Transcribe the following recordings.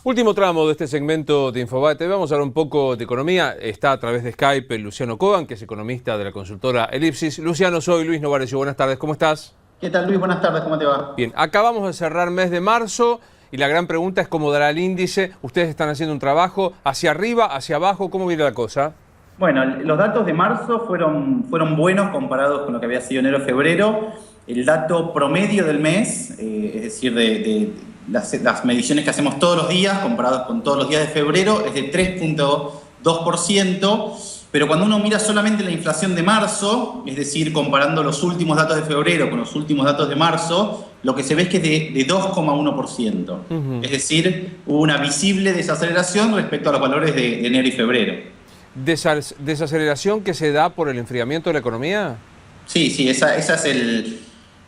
Último tramo de este segmento de Infobate. Vamos a hablar un poco de economía. Está a través de Skype Luciano Coban, que es economista de la consultora Elipsis. Luciano, soy Luis Novarecio. Buenas tardes, ¿cómo estás? ¿Qué tal, Luis? Buenas tardes, ¿cómo te va? Bien, acabamos de cerrar mes de marzo y la gran pregunta es cómo dará el índice. Ustedes están haciendo un trabajo hacia arriba, hacia abajo. ¿Cómo viene la cosa? Bueno, los datos de marzo fueron buenos comparados con lo que había sido enero-febrero. El dato promedio del mes, es decir, de las mediciones que hacemos todos los días, comparados con todos los días de febrero, es de 3,2%, pero cuando uno mira solamente la inflación de marzo, es decir, comparando los últimos datos de febrero con los últimos datos de marzo, lo que se ve es que es de 2,1%. Es decir, hubo una visible desaceleración respecto a los valores de enero y febrero. ¿Desaceleración que se da por el enfriamiento de la economía? Sí, esa es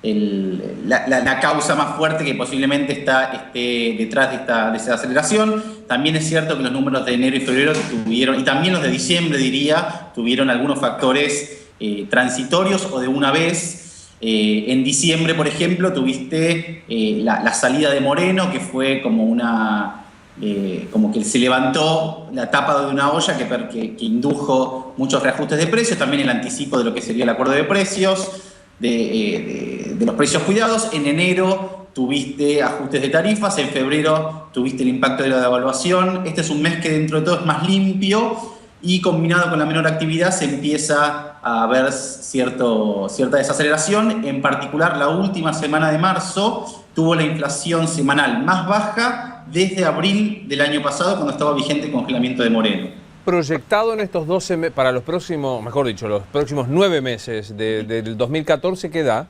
la causa más fuerte que posiblemente esté detrás de esta desaceleración. También es cierto que los números de enero y febrero tuvieron, y también los de diciembre diría, tuvieron algunos factores transitorios o de una vez. En diciembre, por ejemplo, tuviste la salida de Moreno, que fue como que se levantó la tapa de una olla que indujo muchos reajustes de precios, también el anticipo de lo que sería el acuerdo de precios, de los precios cuidados. En enero tuviste ajustes de tarifas, en febrero tuviste el impacto de la devaluación. Este es un mes que dentro de todo es más limpio y combinado con la menor actividad se empieza a ver cierta desaceleración. En particular, la última semana de marzo tuvo la inflación semanal más baja desde abril del año pasado, cuando estaba vigente el congelamiento de Moreno. Proyectado en estos 12 meses, para los próximos, mejor dicho, los próximos 9 meses del 2014, ¿qué da?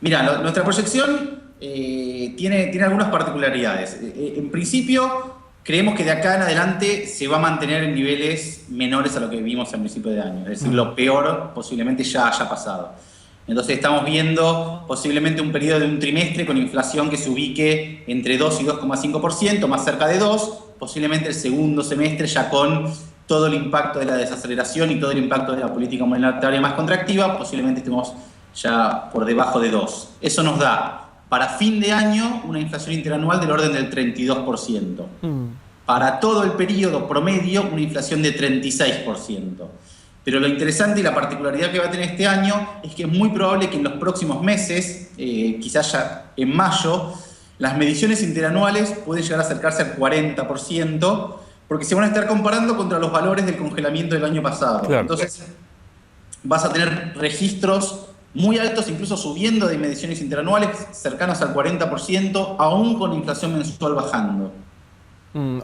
Mira, nuestra proyección tiene algunas particularidades. En principio, creemos que de acá en adelante se va a mantener en niveles menores a lo que vimos al principio de año. Es decir, lo peor posiblemente ya haya pasado. Entonces estamos viendo posiblemente un periodo de un trimestre con inflación que se ubique entre 2 y 2,5%, más cerca de 2, posiblemente el segundo semestre ya con todo el impacto de la desaceleración y todo el impacto de la política monetaria más contractiva, posiblemente estemos ya por debajo de 2. Eso nos da para fin de año una inflación interanual del orden del 32%. Para todo el periodo promedio una inflación de 36%. Pero lo interesante y la particularidad que va a tener este año es que es muy probable que en los próximos meses, quizás ya en mayo, las mediciones interanuales pueden llegar a acercarse al 40%, porque se van a estar comparando contra los valores del congelamiento del año pasado. Claro. Entonces vas a tener registros muy altos, incluso subiendo de mediciones interanuales, cercanos al 40%, aún con inflación mensual bajando.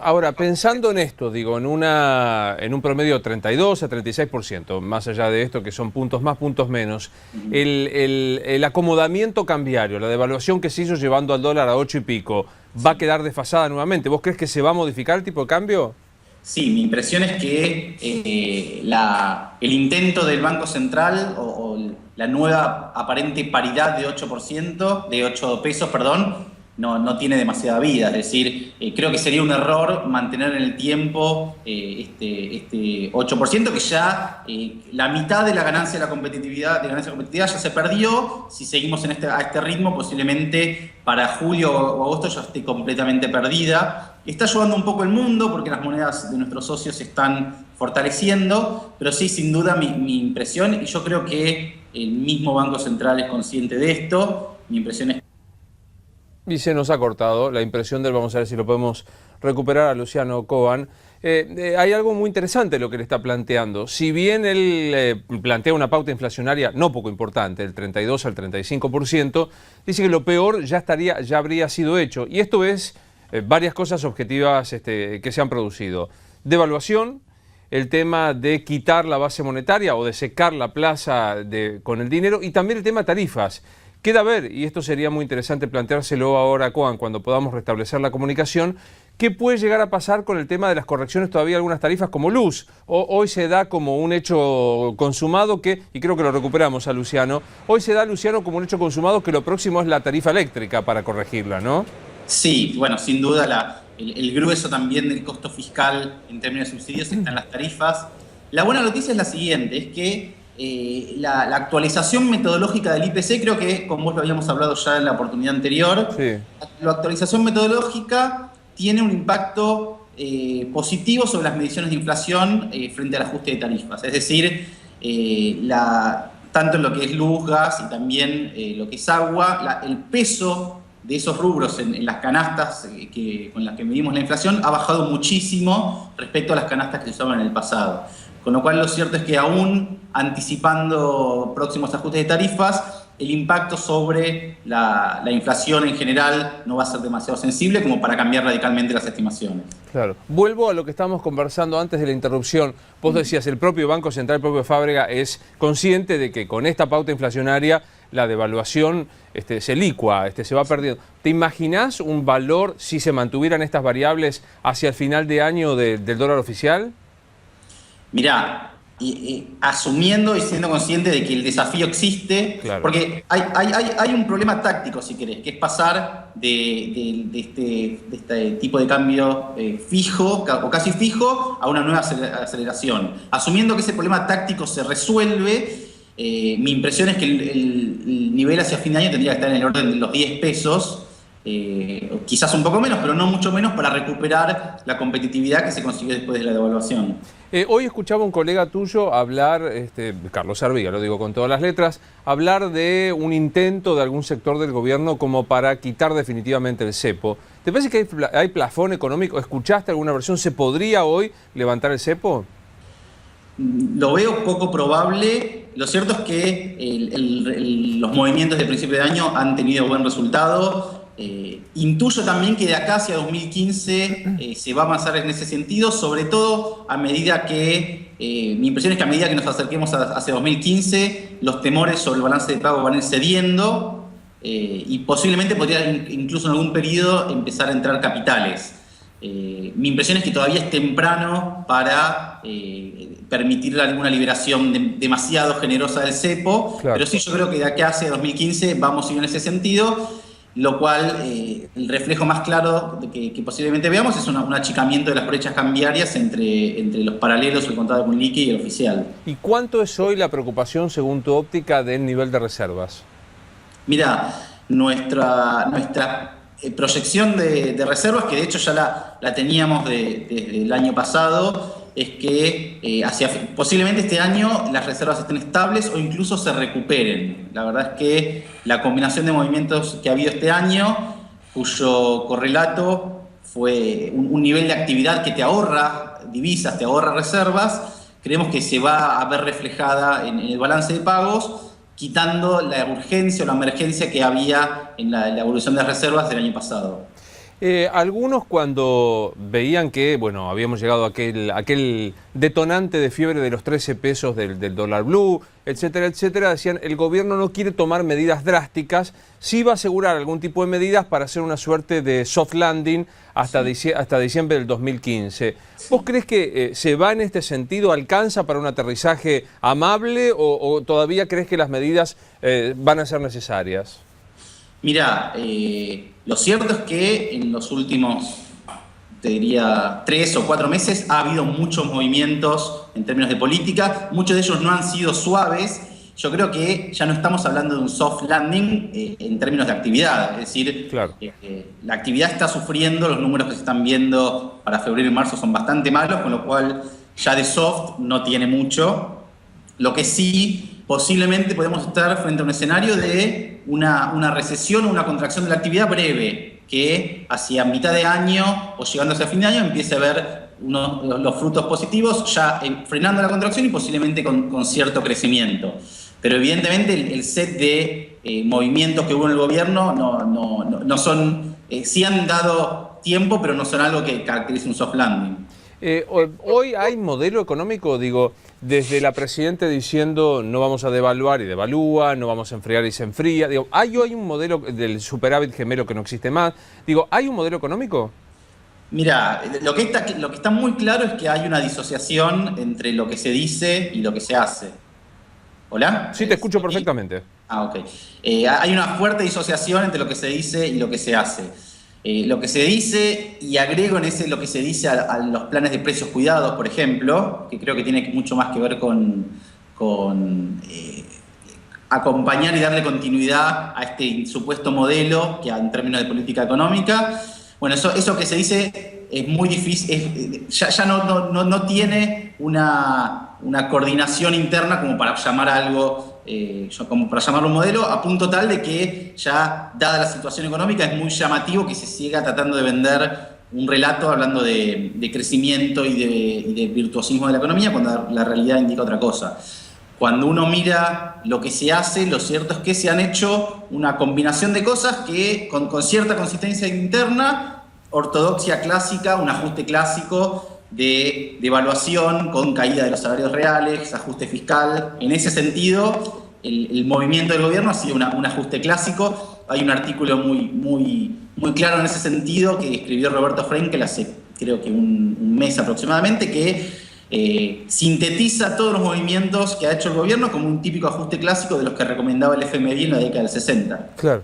Ahora, pensando en esto, digo, en un promedio de 32 a 36%, más allá de esto que son puntos más, puntos menos, el acomodamiento cambiario, la devaluación que se hizo llevando al dólar a 8 y pico, ¿va a quedar desfasada nuevamente? ¿Vos crees que se va a modificar el tipo de cambio? Sí, mi impresión es que el intento del Banco Central o la nueva aparente paridad de 8%, de 8 pesos, perdón, no tiene demasiada vida. Es decir, creo que sería un error mantener en el tiempo este 8%, que ya la mitad de la ganancia de la competitividad ya se perdió. Si seguimos a este ritmo, posiblemente para julio o agosto ya esté completamente perdida. Está ayudando un poco el mundo porque las monedas de nuestros socios se están fortaleciendo, pero sí, sin duda, mi impresión, y yo creo que el mismo Banco Central es consciente de esto, mi impresión es... Y se nos ha cortado la impresión vamos a ver si lo podemos recuperar a Luciano Coban. Hay algo muy interesante lo que le está planteando. Si bien él plantea una pauta inflacionaria no poco importante, del 32 al 35%, dice que lo peor ya habría sido hecho. Y esto es varias cosas objetivas que se han producido. Devaluación, el tema de quitar la base monetaria o de secar la plaza con el dinero, y también el tema tarifas. Queda ver, y esto sería muy interesante planteárselo ahora a Coban cuando podamos restablecer la comunicación, ¿qué puede llegar a pasar con el tema de las correcciones todavía de algunas tarifas como luz? Hoy se da como un hecho consumado y creo que lo recuperamos a Luciano, hoy se da, Luciano, como un hecho consumado que lo próximo es la tarifa eléctrica para corregirla, ¿no? Sí, bueno, sin duda el grueso también del costo fiscal en términos de subsidios está en las tarifas. La buena noticia es la siguiente, es que la actualización metodológica del IPC, creo que con vos lo habíamos hablado ya en la oportunidad anterior, sí. La actualización metodológica tiene un impacto positivo sobre las mediciones de inflación frente al ajuste de tarifas. Es decir, tanto en lo que es luz, gas y también lo que es agua, el peso de esos rubros en las canastas con las que medimos la inflación ha bajado muchísimo respecto a las canastas que se usaban en el pasado. Con lo cual lo cierto es que aún anticipando próximos ajustes de tarifas, el impacto sobre la inflación en general no va a ser demasiado sensible como para cambiar radicalmente las estimaciones. Claro. Vuelvo a lo que estábamos conversando antes de la interrupción. Vos decías, el propio Banco Central, el propio Fábrega, es consciente de que con esta pauta inflacionaria la devaluación se licua, se va perdiendo. ¿Te imaginás un valor, si se mantuvieran estas variables, hacia el final de año del dólar oficial? Mirá, asumiendo y siendo consciente de que el desafío existe, claro. Porque hay un problema táctico, si querés, que es pasar de este tipo de cambio fijo o casi fijo a una nueva aceleración. Asumiendo que ese problema táctico se resuelve, mi impresión es que el nivel hacia fin de año tendría que estar en el orden de los 10 pesos, quizás un poco menos, pero no mucho menos, para recuperar la competitividad que se consiguió después de la devaluación. Hoy escuchaba un colega tuyo hablar, Carlos Arviga, lo digo con todas las letras, hablar de un intento de algún sector del gobierno como para quitar definitivamente el cepo. ¿Te parece que hay plafón económico? ¿Escuchaste alguna versión? ¿Se podría hoy levantar el cepo? Lo veo poco probable. Lo cierto es que los movimientos de principio de año han tenido buen resultado. Intuyo también que de acá hacia 2015 se va a avanzar en ese sentido, sobre todo a medida que, mi impresión es que a medida que nos acerquemos hacia 2015, los temores sobre el balance de pago van a ir cediendo y posiblemente podría incluso en algún periodo empezar a entrar capitales. Mi impresión es que todavía es temprano para permitirle alguna liberación demasiado generosa del cepo, claro. Pero sí, yo creo que de aquí hacia 2015 vamos a ir en ese sentido, lo cual el reflejo más claro que posiblemente veamos es un achicamiento de las brechas cambiarias entre los paralelos, el contado con liqui y el oficial. ¿Y cuánto es hoy la preocupación, según tu óptica, del nivel de reservas? Mira, nuestra proyección de reservas, que de hecho ya la teníamos desde el año pasado, es que posiblemente este año las reservas estén estables o incluso se recuperen. La verdad es que la combinación de movimientos que ha habido este año, cuyo correlato fue un nivel de actividad que te ahorra divisas, te ahorra reservas, creemos que se va a ver reflejada en el balance de pagos, quitando la urgencia o la emergencia que había en la evolución de reservas del año pasado. Algunos cuando veían que, bueno, habíamos llegado a aquel detonante de fiebre de los 13 pesos del dólar blue, etcétera, etcétera, decían el gobierno no quiere tomar medidas drásticas, sí va a asegurar algún tipo de medidas para hacer una suerte de soft landing hasta diciembre del 2015. ¿Vos crees que se va en este sentido, alcanza para un aterrizaje amable o todavía crees que las medidas van a ser necesarias? Mirá, lo cierto es que en los últimos, te diría, 3 o 4 meses ha habido muchos movimientos en términos de política, muchos de ellos no han sido suaves. Yo creo que ya no estamos hablando de un soft landing en términos de actividad, es decir, claro. La actividad está sufriendo, los números que se están viendo para febrero y marzo son bastante malos, con lo cual ya de soft no tiene mucho. Lo que sí, posiblemente podemos estar frente a un escenario de una recesión o una contracción de la actividad breve, que hacia mitad de año o llegando hacia fin de año empiece a ver los frutos positivos, ya frenando la contracción y posiblemente con cierto crecimiento. Pero evidentemente el set de movimientos que hubo en el gobierno no son, sí han dado tiempo, pero no son algo que caracterice un soft landing. Hoy hay modelo económico, digo, desde la Presidenta diciendo no vamos a devaluar y devalúa, no vamos a enfriar y se enfría. Digo, ¿hay hoy un modelo del superávit gemelo que no existe más? Digo, ¿hay un modelo económico? Mira, lo que está muy claro es que hay una disociación entre lo que se dice y lo que se hace. ¿Hola? Sí, te escucho perfectamente. Ok. Hay una fuerte disociación entre lo que se dice y lo que se hace. Lo que se dice, y agrego en ese lo que se dice a los planes de precios cuidados, por ejemplo, que creo que tiene mucho más que ver con acompañar y darle continuidad a este supuesto modelo que en términos de política económica. Bueno, eso que se dice es muy difícil, ya no tiene una coordinación interna como para llamar a algo, como para llamarlo un modelo, a punto tal de que ya, dada la situación económica, es muy llamativo que se siga tratando de vender un relato hablando de crecimiento y de virtuosismo de la economía, cuando la realidad indica otra cosa. Cuando uno mira lo que se hace, lo cierto es que se han hecho una combinación de cosas que con cierta consistencia interna, ortodoxia clásica, un ajuste clásico de devaluación con caída de los salarios reales, ajuste fiscal. En ese sentido, el movimiento del gobierno ha sido un ajuste clásico. Hay un artículo muy claro en ese sentido que escribió Roberto Frenkel hace creo que un mes aproximadamente, que sintetiza todos los movimientos que ha hecho el gobierno como un típico ajuste clásico de los que recomendaba el FMI en la década del 60. Claro.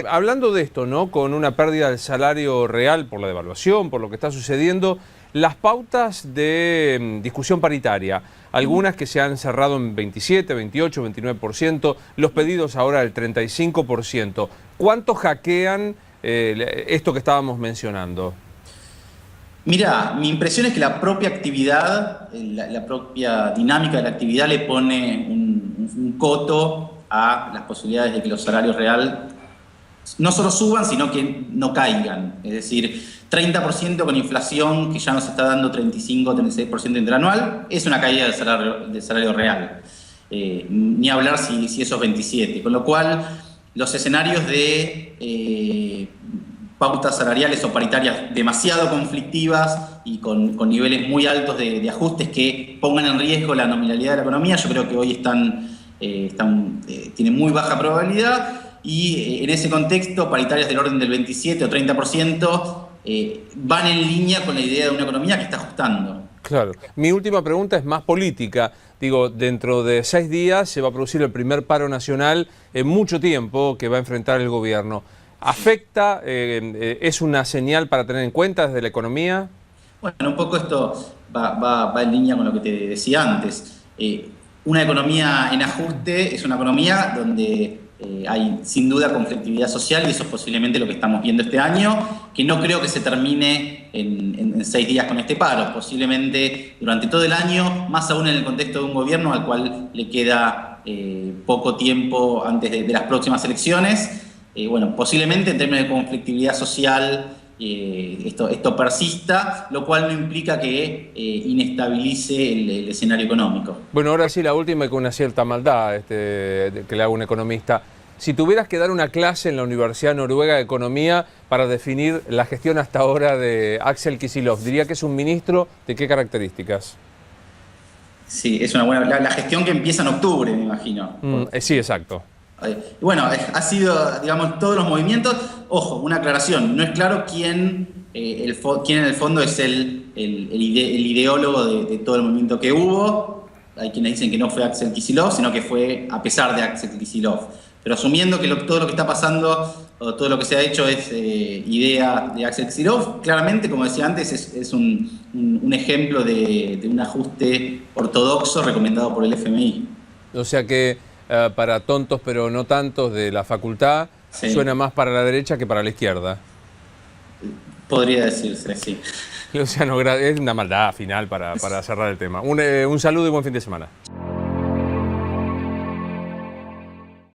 Hablando de esto, ¿no? Con una pérdida del salario real por la devaluación, por lo que está sucediendo, las pautas de discusión paritaria, algunas que se han cerrado en 27, 28, 29%, los pedidos ahora del 35%, ¿cuánto hackean esto que estábamos mencionando? Mirá, mi impresión es que la propia actividad, la propia dinámica de la actividad le pone un coto a las posibilidades de que los salarios reales no solo suban, sino que no caigan. Es decir, 30% con inflación, que ya nos está dando 35, 36% interanual, es una caída del salario real. Ni hablar si eso es 27%. Con lo cual, los escenarios de pautas salariales o paritarias demasiado conflictivas y con niveles muy altos de ajustes que pongan en riesgo la nominalidad de la economía, yo creo que hoy tienen muy baja probabilidad, y en ese contexto paritarias del orden del 27 o 30% van en línea con la idea de una economía que está ajustando. Claro. Mi última pregunta es más política. Digo, dentro de 6 días se va a producir el primer paro nacional en mucho tiempo que va a enfrentar el gobierno. ¿Afecta? ¿Es una señal para tener en cuenta desde la economía? Bueno, un poco esto va en línea con lo que te decía antes. Una economía en ajuste es una economía donde hay sin duda conflictividad social, y eso es posiblemente lo que estamos viendo este año, que no creo que se termine en 6 días con este paro. Posiblemente durante todo el año, más aún en el contexto de un gobierno al cual le queda poco tiempo antes de las próximas elecciones. Bueno, posiblemente en términos de conflictividad social esto persista, lo cual no implica que inestabilice el escenario económico. Bueno, ahora sí la última, y con una cierta maldad que le hago un economista. Si tuvieras que dar una clase en la Universidad Noruega de Economía para definir la gestión hasta ahora de Axel Kicillof, diría que es un ministro de ¿qué características? Sí, es una buena. La gestión que empieza en octubre, me imagino. Sí, exacto. Bueno, ha sido, digamos, todos los movimientos. Ojo, una aclaración, no es claro quién en el fondo es el ideólogo de todo el movimiento que hubo. Hay quienes dicen que no fue Axel Kicillof, sino que fue a pesar de Axel Kicillof. Pero asumiendo que todo lo que está pasando, o todo lo que se ha hecho es idea de Axel Kicillof, claramente, como decía antes, es un ejemplo de un ajuste ortodoxo recomendado por el FMI. O sea que para tontos pero no tantos de la facultad, sí, suena más para la derecha que para la izquierda. Podría decirse, sí. Luciano, es una maldad final para cerrar el tema. Un saludo y buen fin de semana.